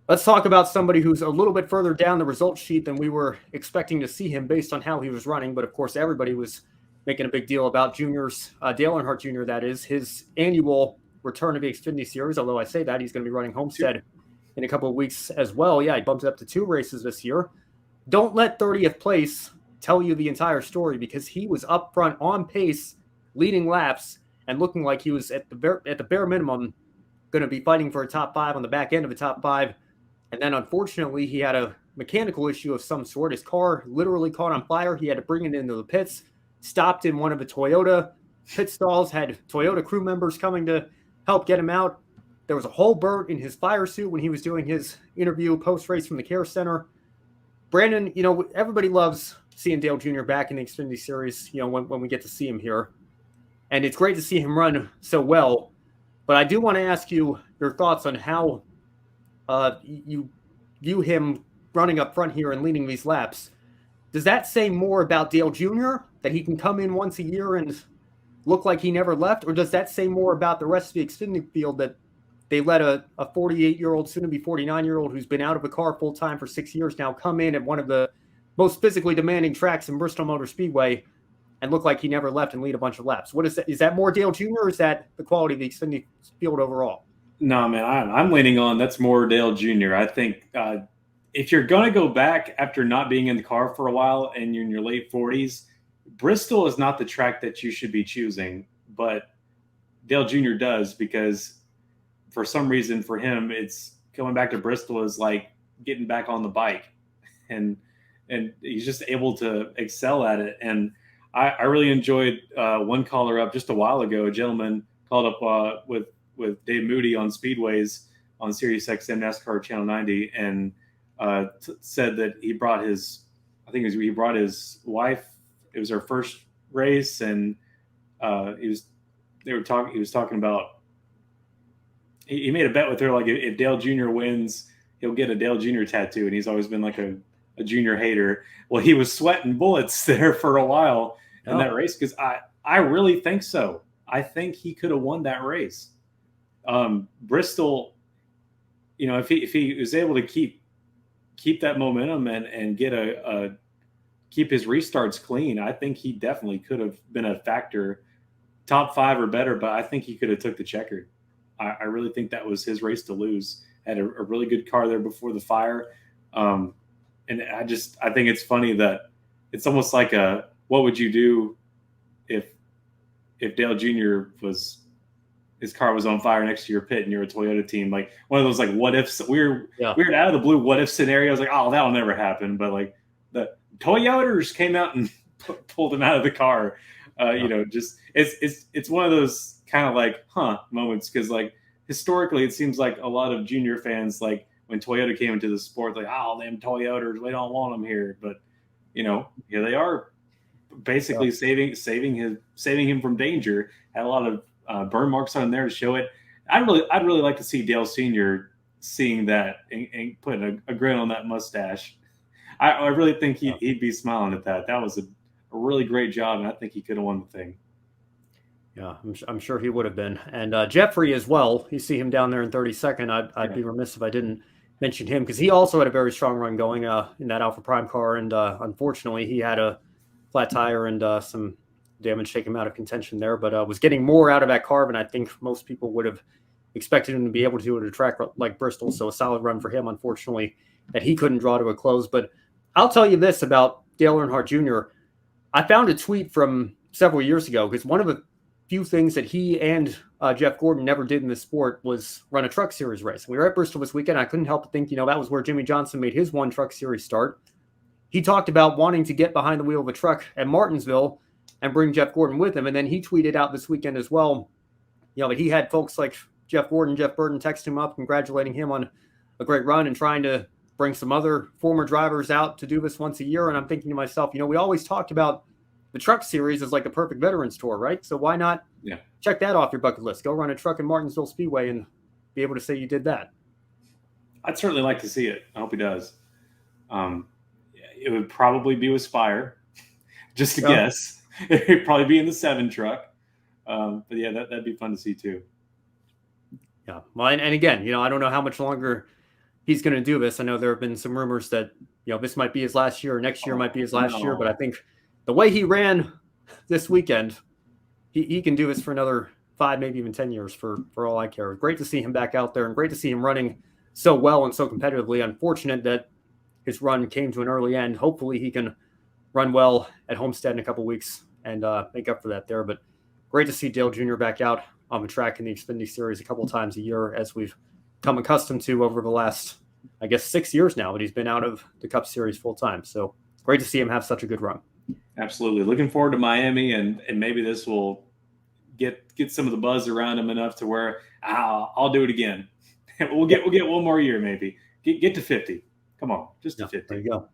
Let's talk about somebody who's a little bit further down the result sheet than we were expecting to see him based on how he was running. But of course, everybody was making a big deal about Junior's, Dale Earnhardt Jr., that is, his annual return to the Xfinity Series. Although I say that, he's going to be running Homestead in a couple of weeks as well. Yeah, he bumped it up to 2 races this year. Don't let 30th place tell you the entire story, because he was up front on pace, leading laps, and looking like he was at the bare minimum going to be fighting for a top 5 on the back end of a top 5. And then, unfortunately, he had a mechanical issue of some sort. His car literally caught on fire. He had to bring it into the pits, stopped in one of the Toyota pit stalls, had Toyota crew members coming to help get him out. There was a whole burn in his fire suit when he was doing his interview post-race from the care center. Brandon, everybody loves seeing Dale Jr. back in the Xfinity Series, when we get to see him here. And it's great to see him run so well. But I do want to ask you your thoughts on how you view him running up front here and leading these laps. Does that say more about Dale Jr., that he can come in once a year and look like he never left? Or does that say more about the rest of the Xfinity field, that they let a 48-year-old, soon to be 49-year-old, who's been out of a car full-time for 6 years now, come in at one of the most physically demanding tracks in Bristol Motor Speedway and look like he never left and lead a bunch of laps? What is that? Is that more Dale Jr., or is that the quality of the Xfinity field overall? No, man, I'm leaning on that's more Dale Jr. I think if you're going to go back after not being in the car for a while and you're in your late 40s, Bristol is not the track that you should be choosing, but Dale Jr. does, because for some reason for him, it's coming back to Bristol is like getting back on the bike, and he's just able to excel at it. And I really enjoyed one caller up just a while ago. A gentleman called up with Dave Moody on Speedways on Sirius XM NASCAR Channel 90, and said that he brought his wife. It was her first race, and he was talking about, he made a bet with her, like if Dale Jr. wins, he'll get a Dale Jr. tattoo, and he's always been like a Junior hater. Well, he was sweating bullets there for a while in that race, because I really think so. I think he could have won that race. Bristol, if he was able to keep that momentum and get keep his restarts clean, I think he definitely could have been a factor, top 5 or better. But I think he could have took the checkered. I really think that was his race to lose. Had a really good car there before the fire, and I think it's funny that it's almost like what would you do if Dale Jr. his car was on fire next to your pit and you're a Toyota team, like one of those like what ifs, weird out of the blue what if scenarios, like, oh, that'll never happen. But like the Toyotas came out and pulled him out of the car. Just it's one of those kind of like moments, because like historically it seems like a lot of Junior fans, like when Toyota came into the sport, like, oh, them Toyotas, we don't want them here. But here they are, basically saving him from danger. Had a lot of burn marks on there to show it. I'd really like to see Dale Sr. seeing that and putting a grin on that mustache. I really think he'd be smiling at that. That was a really great job, and I think he could have won the thing. Yeah, I'm sure he would have been. And Jeffrey as well. You see him down there in 32nd. I'd be remiss if I didn't mention him, because he also had a very strong run going in that Alpha Prime car. And unfortunately, he had a flat tire and some damage take him out of contention there, but was getting more out of that car than I think most people would have expected him to be able to at a track like Bristol. So a solid run for him, unfortunately, that he couldn't draw to a close. But I'll tell you this about Dale Earnhardt Jr. I found a tweet from several years ago, because one of the few things that he and Jeff Gordon never did in the sport was run a Truck Series race. We were at Bristol this weekend. I couldn't help but think, that was where Jimmy Johnson made his one Truck Series start. He talked about wanting to get behind the wheel of a truck at Martinsville and bring Jeff Gordon with him. And then he tweeted out this weekend as well, that he had folks like Jeff Gordon, Jeff Burton text him up, congratulating him on a great run and trying to bring some other former drivers out to do this once a year. And I'm thinking to myself, we always talked about the Truck Series as like the perfect veterans tour, right? So why not check that off your bucket list? Go run a truck in Martinsville Speedway and be able to say you did that. I'd certainly like to see it. I hope he does. It would probably be with Spire, just to guess. It'd probably be in the 7 truck. But yeah, that'd be fun to see too. Yeah. Well, and again, I don't know how much longer he's going to do this. I know there have been some rumors that, this might be his last year or next year might be his last year, but I think the way he ran this weekend, he can do this for another 5, maybe even 10 years for all I care. Great to see him back out there and great to see him running so well and so competitively. Unfortunate that his run came to an early end. Hopefully he can run well at Homestead in a couple weeks and make up for that there. But great to see Dale Jr. back out on the track in the Xfinity Series a couple of times a year, as we've come accustomed to over the last, I guess, 6 years now that he's been out of the Cup Series full time. So great to see him have such a good run. Absolutely. Looking forward to Miami, and maybe this will get some of the buzz around him enough to where I'll do it again. We'll get one more year maybe. Get to 50. Come on, just to 50. There you go.